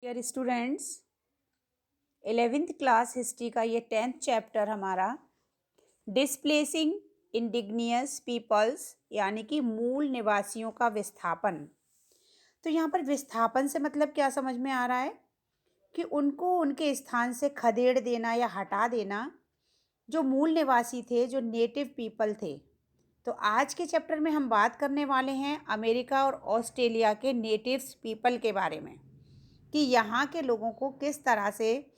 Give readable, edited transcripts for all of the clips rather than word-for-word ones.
Dear students, 11th class history का ये 10th chapter हमारा डिस्प्लेसिंग इंडिग्नियस पीपल्स यानी कि मूल निवासियों का विस्थापन। तो यहाँ पर विस्थापन से मतलब क्या समझ में आ रहा है कि उनको उनके स्थान से खदेड़ देना या हटा देना, जो मूल निवासी थे, जो नेटिव पीपल थे। तो आज के चैप्टर में हम बात करने वाले हैं अमेरिका और ऑस्ट्रेलिया के नेटिव्स पीपल के बारे में कि यहाँ के लोगों को किस तरह से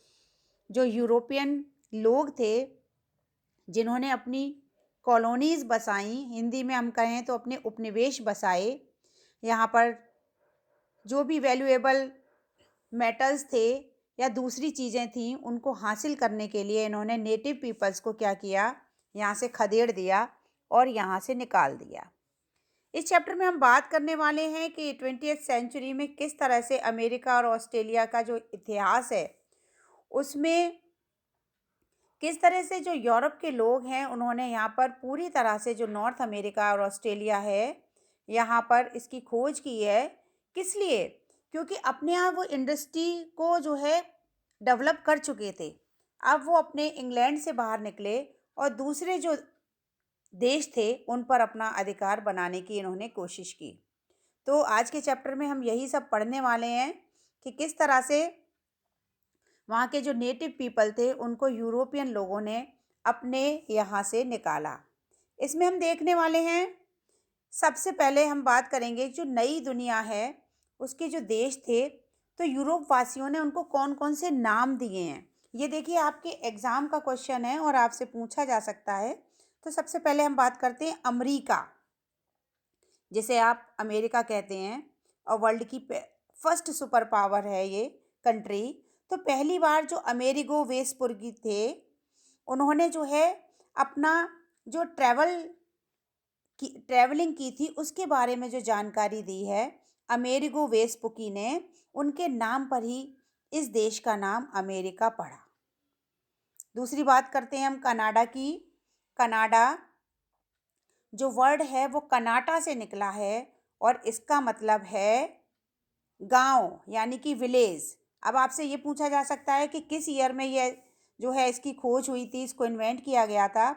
जो यूरोपियन लोग थे जिन्होंने अपनी कॉलोनीज़ बसाई, हिंदी में हम कहें तो अपने उपनिवेश बसाए, यहाँ पर जो भी वैल्यूएबल मेटल्स थे या दूसरी चीज़ें थीं उनको हासिल करने के लिए इन्होंने नेटिव पीपल्स को क्या किया, यहाँ से खदेड़ दिया और यहाँ से निकाल दिया। इस चैप्टर में हम बात करने वाले हैं कि 20th सेंचुरी में किस तरह से अमेरिका और ऑस्ट्रेलिया का जो इतिहास है उसमें किस तरह से जो यूरोप के लोग हैं उन्होंने यहाँ पर पूरी तरह से जो नॉर्थ अमेरिका और ऑस्ट्रेलिया है यहाँ पर इसकी खोज की है। किस लिए? क्योंकि अपने आप वो इंडस्ट्री को जो है डेवलप कर चुके थे। अब वो अपने इंग्लैंड से बाहर निकले और दूसरे जो देश थे उन पर अपना अधिकार बनाने की इन्होंने कोशिश की। तो आज के चैप्टर में हम यही सब पढ़ने वाले हैं कि किस तरह से वहाँ के जो नेटिव पीपल थे उनको यूरोपियन लोगों ने अपने यहाँ से निकाला। इसमें हम देखने वाले हैं, सबसे पहले हम बात करेंगे जो नई दुनिया है उसके जो देश थे, तो यूरोप वासियों ने उनको कौन कौन से नाम दिए हैं। ये देखिए आपके एग्ज़ाम का क्वेश्चन है और आपसे पूछा जा सकता है। तो सबसे पहले हम बात करते हैं अमेरिका, जिसे आप अमेरिका कहते हैं और वर्ल्ड की फर्स्ट सुपर पावर है ये कंट्री। तो पहली बार जो अमेरिगो वेस्पुर्गी थे उन्होंने जो है अपना जो ट्रैवलिंग की थी उसके बारे में जो जानकारी दी है अमेरिगो वेस्पुकी ने, उनके नाम पर ही इस देश का नाम अमेरिका पड़ा। दूसरी बात करते हैं हम कनाडा की। कनाडा जो वर्ड है वो कनाटा से निकला है और इसका मतलब है गांव यानी कि विलेज। अब आपसे ये पूछा जा सकता है कि किस ईयर में ये जो है इसकी खोज हुई थी, इसको इन्वेंट किया गया था।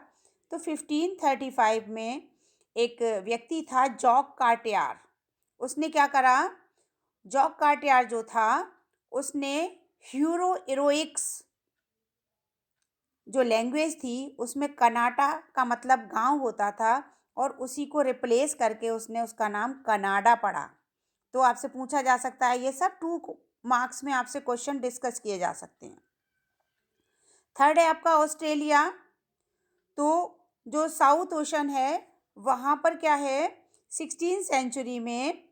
तो 1535 में एक व्यक्ति था जॉक कार्टियर। उसने क्या करा, जॉक कार्टियर जो था उसने ह्यूरो इरोइक्स जो लैंग्वेज थी उसमें कनाटा का मतलब गांव होता था और उसी को रिप्लेस करके उसने उसका नाम कनाडा पढ़ा। तो आपसे पूछा जा सकता है, ये सब 2 मार्क्स में आपसे क्वेश्चन डिस्कस किए जा सकते हैं। थर्ड है आपका ऑस्ट्रेलिया। तो जो साउथ ओशन है वहाँ पर क्या है, 16th सेंचुरी में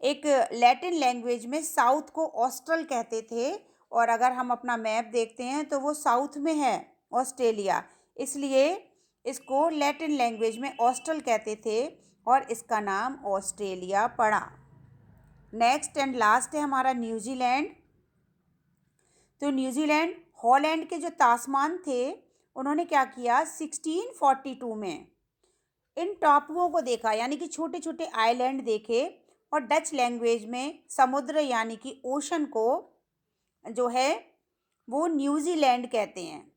एक लैटिन लैंग्वेज में साउथ को ऑस्ट्रल कहते थे और अगर हम अपना मैप देखते हैं तो वो साउथ में है ऑस्ट्रेलिया, इसलिए इसको लैटिन लैंग्वेज में ऑस्ट्रल कहते थे और इसका नाम ऑस्ट्रेलिया पड़ा। नेक्स्ट एंड लास्ट है हमारा न्यूजीलैंड। तो न्यूजीलैंड हॉलैंड के जो तास्मान थे उन्होंने क्या किया, 1642 में इन टापुओं को देखा यानी कि छोटे छोटे आइलैंड देखे और डच लैंग्वेज में समुद्र यानी कि ओशन को जो है वो न्यूजीलैंड कहते हैं।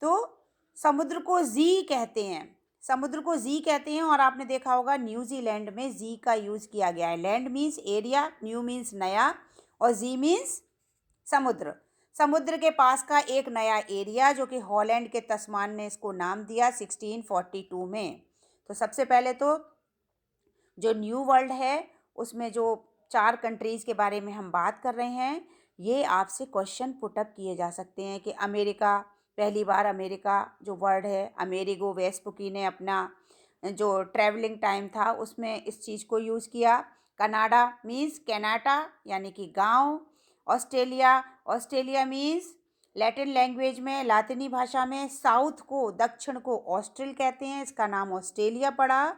तो समुद्र को जी कहते हैं, समुद्र को जी कहते हैं और आपने देखा होगा न्यूजीलैंड में जी का यूज़ किया गया है। Land means area, new means नया और जी मीन्स समुद्र। समुद्र के पास का एक नया एरिया जो कि हॉलैंड के तस्मान ने इसको नाम दिया 1642 में। तो सबसे पहले तो जो न्यू वर्ल्ड है उसमें जो 4 कंट्रीज़ के बारे में हम बात कर रहे हैं, ये आपसे क्वेश्चन पुटअप किए जा सकते हैं कि अमेरिका, पहली बार अमेरिका जो वर्ड है अमेरिगो वेस्पुकी ने अपना जो ट्रैवलिंग टाइम था उसमें इस चीज़ को यूज़ किया। कनाडा मीन्स कैनाटा यानी कि गांव। Australia, Australia means Latin language में, लातिनी भाषा में साउथ को, दक्षिण को ऑस्ट्रेल कहते हैं, इसका नाम ऑस्ट्रेलिया पड़ा।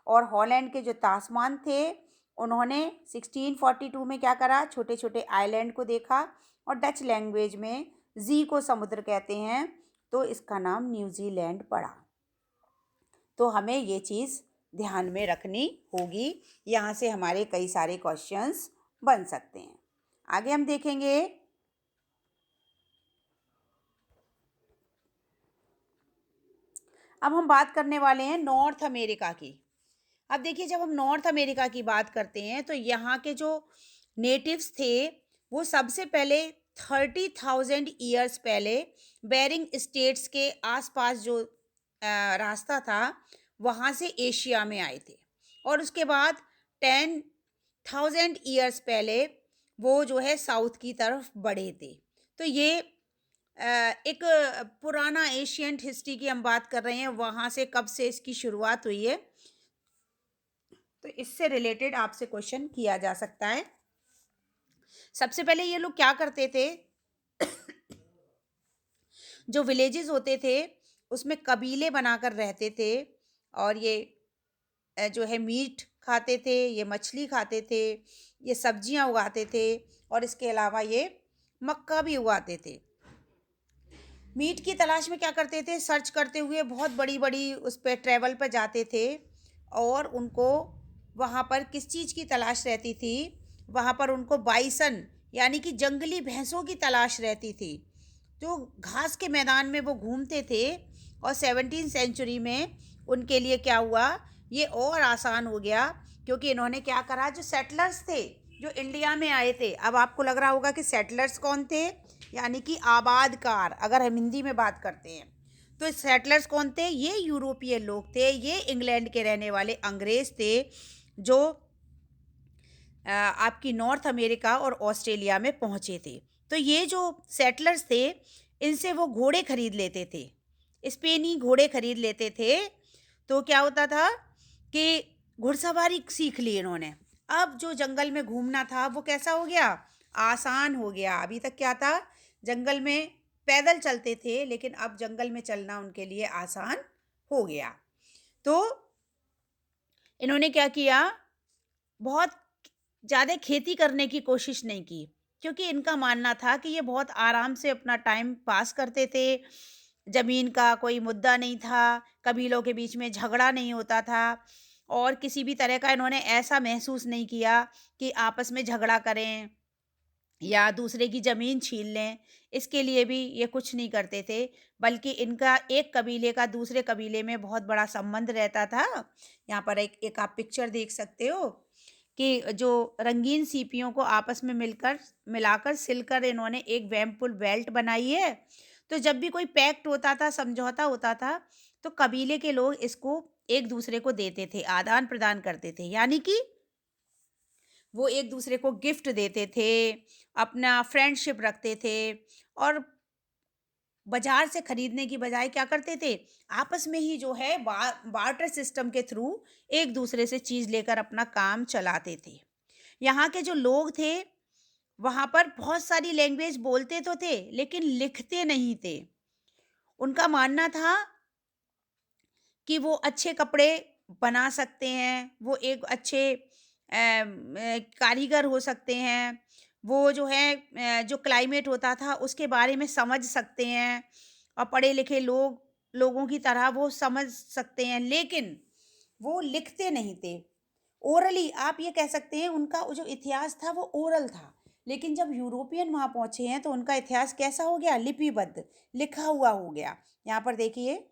और हॉलैंड के जो तास्मान थे उन्होंने 1642 में क्या करा, छोटे छोटे आइलैंड को देखा और डच लैंग्वेज में जी को समुद्र कहते हैं तो इसका नाम न्यूजीलैंड पड़ा। तो हमें ये चीज़ ध्यान में रखनी होगी, यहाँ से हमारे कई सारे क्वेश्चंस बन सकते हैं। आगे हम देखेंगे अब हम बात करने वाले हैं नॉर्थ अमेरिका की। अब देखिए, जब हम नॉर्थ अमेरिका की बात करते हैं तो यहाँ के जो नेटिव्स थे वो सबसे पहले 30,000 ईयर्स पहले बेरिंग स्टेट्स के आसपास जो रास्ता था वहाँ से एशिया में आए थे, और उसके बाद 10,000 ईयर्स पहले वो जो है साउथ की तरफ बढ़े थे। तो ये एक पुराना एशियंट हिस्ट्री की हम बात कर रहे हैं, वहाँ से कब से इसकी शुरुआत हुई है, तो इससे रिलेटेड आपसे क्वेश्चन किया जा सकता है। सबसे पहले ये लोग क्या करते थे, जो विलेजेस होते थे उसमें कबीले बनाकर रहते थे, और ये जो है मीट खाते थे, ये मछली खाते थे, ये सब्जियां उगाते थे, और इसके अलावा ये मक्का भी उगाते थे। मीट की तलाश में क्या करते थे, सर्च करते हुए बहुत बड़ी बड़ी उस पर ट्रैवल पर जाते थे, और उनको वहाँ पर किस चीज़ की तलाश रहती थी, वहाँ पर उनको बाइसन यानी कि जंगली भैंसों की तलाश रहती थी। जो घास के मैदान में वो घूमते थे, और 17वीं सेंचुरी में उनके लिए क्या हुआ, ये और आसान हो गया, क्योंकि इन्होंने क्या करा, जो सेटलर्स थे जो इंडिया में आए थे, अब आपको लग रहा होगा कि सेटलर्स कौन थे, यानी कि आबादकार, अगर हम हिंदी में बात करते हैं तो सेटलर्स कौन थे, ये यूरोपियन लोग थे, ये इंग्लैंड के रहने वाले अंग्रेज थे, जो आपकी नॉर्थ अमेरिका और ऑस्ट्रेलिया में पहुंचे थे। तो ये जो सेटलर्स थे इनसे वो घोड़े खरीद लेते थे, स्पेनी घोड़े खरीद लेते थे। तो क्या होता था कि घुड़सवारी सीख ली इन्होंने। अब जो जंगल में घूमना था वो कैसा हो गया, आसान हो गया। अभी तक क्या था, जंगल में पैदल चलते थे, लेकिन अब जंगल में चलना उनके लिए आसान हो गया। तो इन्होंने क्या किया, बहुत ज़्यादा खेती करने की कोशिश नहीं की, क्योंकि इनका मानना था कि ये बहुत आराम से अपना टाइम पास करते थे, ज़मीन का कोई मुद्दा नहीं था, कबीलों के बीच में झगड़ा नहीं होता था, और किसी भी तरह का इन्होंने ऐसा महसूस नहीं किया कि आपस में झगड़ा करें या दूसरे की ज़मीन छीन लें। इसके लिए भी ये कुछ नहीं करते थे, बल्कि इनका एक कबीले का दूसरे कबीले में बहुत बड़ा संबंध रहता था। यहाँ पर एक एक आप पिक्चर देख सकते हो कि जो रंगीन सीपियों को आपस में मिलाकर सिलकर इन्होंने एक बैम्बू बेल्ट बनाई है। तो जब भी कोई पैक्ट होता था, समझौता होता था, तो कबीले के लोग इसको एक दूसरे को देते थे, आदान प्रदान करते थे, यानी कि वो एक दूसरे को गिफ्ट देते थे, अपना फ्रेंडशिप रखते थे, और बाजार से खरीदने की बजाय क्या करते थे, आपस में ही जो है बार्टर सिस्टम के थ्रू एक दूसरे से चीज़ लेकर अपना काम चलाते थे। यहाँ के जो लोग थे वहाँ पर बहुत सारी लैंग्वेज बोलते तो थे, लेकिन लिखते नहीं थे। उनका मानना था कि वो अच्छे कपड़े बना सकते हैं, वो एक अच्छे कारीगर हो सकते हैं, वो जो है जो क्लाइमेट होता था उसके बारे में समझ सकते हैं, और पढ़े लिखे लोगों की तरह वो समझ सकते हैं, लेकिन वो लिखते नहीं थे। ओरली आप ये कह सकते हैं, उनका जो इतिहास था वो ओरल था, लेकिन जब यूरोपियन वहाँ पहुँचे हैं तो उनका इतिहास कैसा हो गया, लिपिबद्ध, लिखा हुआ हो गया। यहाँ पर देखिए,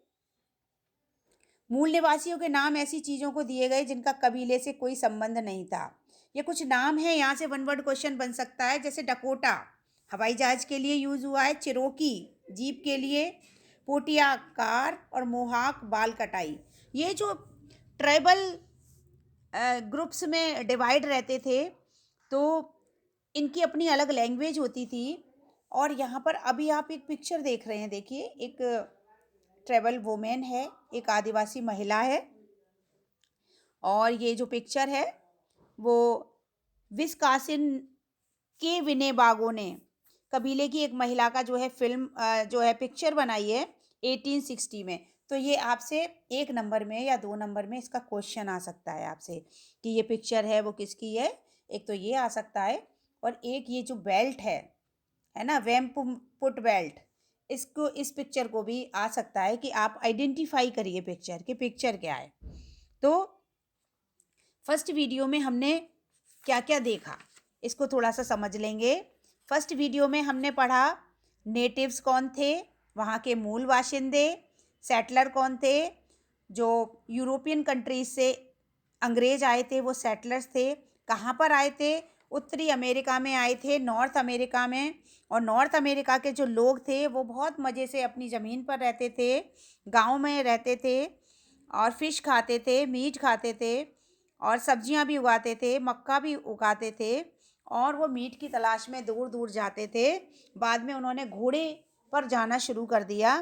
मूल निवासियों के नाम ऐसी चीज़ों को दिए गए जिनका कबीले से कोई संबंध नहीं था। ये कुछ नाम है, यहाँ से वन वर्ड क्वेश्चन बन सकता है, जैसे डकोटा हवाई जहाज के लिए यूज हुआ है, चिरोकी जीप के लिए, पोटिया कार, और मोहाक बाल कटाई। ये जो ट्राइबल ग्रुप्स में डिवाइड रहते थे, तो इनकी अपनी अलग लैंग्वेज होती थी। और यहाँ पर अभी आप एक पिक्चर देख रहे हैं, देखिए, एक ट्राइबल वुमेन है, एक आदिवासी महिला है, और ये जो पिक्चर है वो विस्कासिन के विनेबागो ने कबीले की एक महिला का जो है फिल्म जो है पिक्चर बनाई है 1860 में। तो ये आपसे 1 नंबर में या 2 नंबर में इसका क्वेश्चन आ सकता है आपसे, कि ये पिक्चर है वो किसकी है। एक तो ये आ सकता है, और एक ये जो बेल्ट है ना, वेम्पुट बेल्ट, इसको, इस पिक्चर को भी आ सकता है कि आप आइडेंटिफाई करिए पिक्चर कि पिक्चर क्या है। तो फर्स्ट वीडियो में हमने क्या क्या देखा, इसको थोड़ा सा समझ लेंगे। फर्स्ट वीडियो में हमने पढ़ा नेटिव्स कौन थे, वहाँ के मूल बाशिंदे। सेटलर कौन थे, जो यूरोपियन कंट्रीज से अंग्रेज आए थे वो सेटलर्स थे। कहाँ पर आए थे, उत्तरी अमेरिका में आए थे, नॉर्थ अमेरिका में। और नॉर्थ अमेरिका के जो लोग थे वो बहुत मज़े से अपनी ज़मीन पर रहते थे, गाँव में रहते थे और फ़िश खाते थे, मीट खाते थे और सब्जियां भी उगाते थे, मक्का भी उगाते थे और वो मीट की तलाश में दूर दूर जाते थे। बाद में उन्होंने घोड़े पर जाना शुरू कर दिया,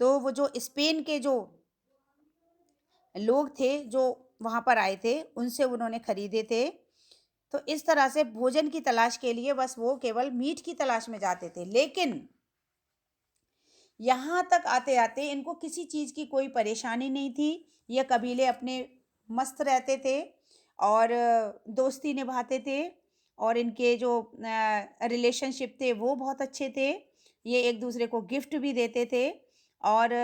तो वो जो स्पेन के जो लोग थे जो वहाँ पर आए थे उनसे उन्होंने खरीदे थे। तो इस तरह से भोजन की तलाश के लिए बस वो केवल मीट की तलाश में जाते थे। लेकिन यहाँ तक आते आते इनको किसी चीज़ की कोई परेशानी नहीं थी। ये कबीले अपने मस्त रहते थे और दोस्ती निभाते थे और इनके जो रिलेशनशिप थे वो बहुत अच्छे थे। ये एक दूसरे को गिफ्ट भी देते थे और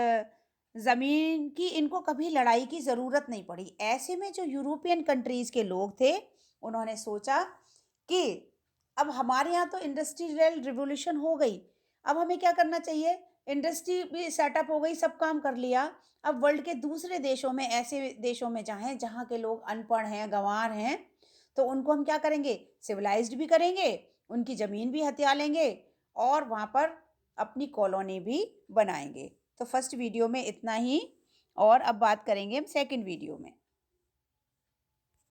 ज़मीन की इनको कभी लड़ाई की ज़रूरत नहीं पड़ी। ऐसे में जो यूरोपियन कंट्रीज़ के लोग थे उन्होंने सोचा कि अब हमारे यहाँ तो इंडस्ट्रियल रिवॉल्यूशन हो गई, अब हमें क्या करना चाहिए, इंडस्ट्री भी सेटअप हो गई, सब काम कर लिया। अब वर्ल्ड के दूसरे देशों में, ऐसे देशों में जाएं जहाँ के लोग अनपढ़ हैं, गंवार हैं, तो उनको हम क्या करेंगे, सिविलाइज्ड भी करेंगे, उनकी ज़मीन भी हथिया लेंगे और वहाँ पर अपनी कॉलोनी भी बनाएंगे। तो फर्स्ट वीडियो में इतना ही और अब बात करेंगे हम सेकंड वीडियो में।